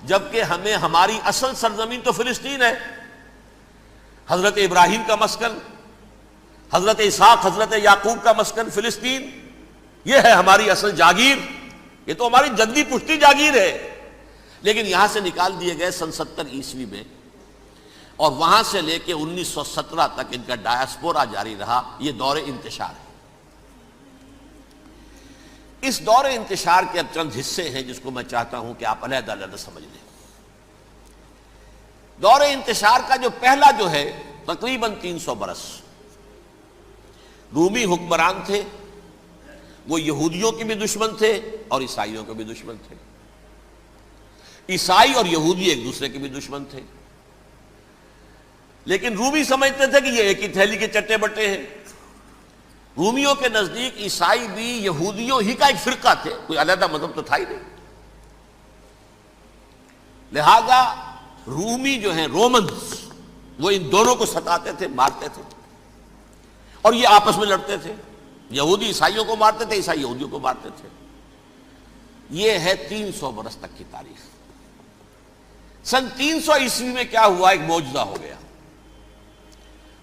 جبکہ ہمیں ہماری اصل سرزمین تو فلسطین ہے، حضرت ابراہیم کا مسکن، حضرت اسحاق حضرت یعقوب کا مسکن فلسطین، یہ ہے ہماری اصل جاگیر، یہ تو ہماری جدی پشتی جاگیر ہے، لیکن یہاں سے نکال دیے گئے سن 70 عیسوی میں، اور وہاں سے لے کے 1917 تک ان کا ڈایاسپورا جاری رہا۔ یہ دور انتشار ہے۔ اس دور انتشار کے اب چند حصے ہیں جس کو میں چاہتا ہوں کہ آپ علیحدہ علیحدہ سمجھ لیں۔ دور انتشار کا جو پہلا جو ہے تقریباً 300 برس رومی حکمران تھے، وہ یہودیوں کے بھی دشمن تھے اور عیسائیوں کے بھی دشمن تھے۔ عیسائی اور یہودی ایک دوسرے کے بھی دشمن تھے، لیکن رومی سمجھتے تھے کہ یہ ایک ہی تھیلی کے چٹے بٹے ہیں۔ رومیوں کے نزدیک عیسائی بھی یہودیوں ہی کا ایک فرقہ تھے، کوئی علیحدہ مذہب تو تھا ہی نہیں۔ لہذا رومی جو ہیں رومنز، وہ ان دونوں کو ستاتے تھے، مارتے تھے، اور یہ آپس میں لڑتے تھے۔ یہودی عیسائیوں کو مارتے تھے، عیسائی یہودیوں کو مارتے تھے۔ یہ ہے 300 برس تک کی تاریخ۔ سن 300 عیسوی میں کیا ہوا؟ ایک معجزہ ہو گیا۔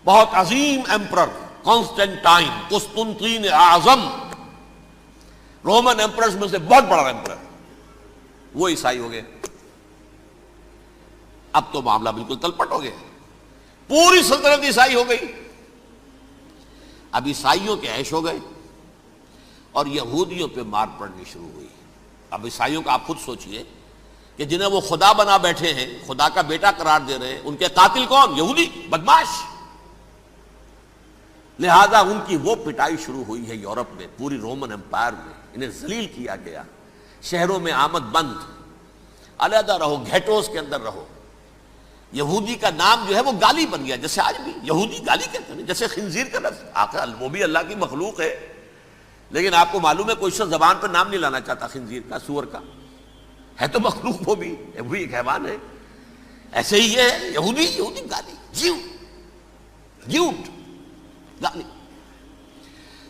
بہت عظیم ایمپرر کانسٹینٹائن، قسطنطین اعظم، رومن ایمپررز میں سے بہت بڑا ایمپرر، وہ عیسائی ہو گئے۔ اب تو معاملہ بالکل تلپٹ ہو گیا، پوری سلطنت عیسائی ہو گئی۔ اب عیسائیوں کے عیش ہو گئے اور یہودیوں پہ مار پڑنی شروع ہوئی۔ اب عیسائیوں کا آپ خود سوچئے کہ جنہیں وہ خدا بنا بیٹھے ہیں، خدا کا بیٹا قرار دے رہے ہیں، ان کے قاتل کون؟ یہودی بدماش۔ لہذا ان کی وہ پٹائی شروع ہوئی ہے یورپ میں، پوری رومن امپائر میں، انہیں ذلیل کیا گیا۔ شہروں میں آمد بند، علیحدہ رہو، گھیٹوز کے اندر رہو۔ یہودی کا نام جو ہے وہ گالی بن گیا، جیسے آج بھی یہودی گالی کہتے ہیں، جیسے خنزیر کا لفظ، آخر وہ بھی اللہ کی مخلوق ہے، لیکن آپ کو معلوم ہے کوئی شخص زبان پر نام نہیں لانا چاہتا خنزیر کا، سور کا، ہے تو مخلوق، وہ بھی ایک حیوان ہے۔ ایسے ہی یہ ہے یہودی گالی، جیوٹ گالی۔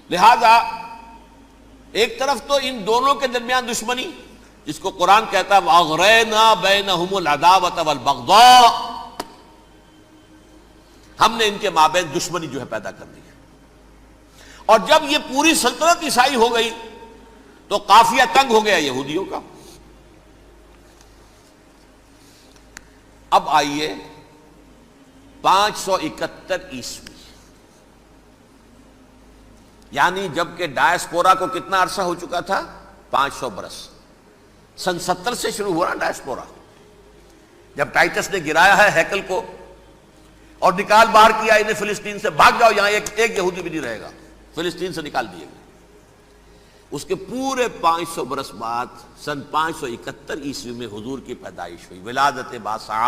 لہذا ایک طرف تو ان دونوں کے درمیان دشمنی، جس کو قرآن کہتا ہے وَأَغْرَيْنَا بَيْنَهُمُ الْعَدَاوَةَ وَالْبَغْضَاءَ، ہم نے ان کے مابین دشمنی جو ہے پیدا کر دی۔ اور جب یہ پوری سلطنت عیسائی ہو گئی تو قافیہ تنگ ہو گیا یہودیوں کا۔ اب آئیے 571 عیسوی، یعنی جب کہ ڈایاسپورا کو کتنا عرصہ ہو چکا تھا؟ 500 برس۔ سن 70 سے شروع ہوا نا ڈایاسپورا، جب ٹائٹس نے گرایا ہے ہیکل کو اور نکال باہر کیا انہیں فلسطین سے، بھاگ جاؤ یہاں ایک یہودی بھی نہیں رہے گا، فلسطین سے نکال دیے گئے۔ اس کے پورے 500 برس بعد سن 571 عیسوی میں حضور کی پیدائش ہوئی، ولادت باصعاد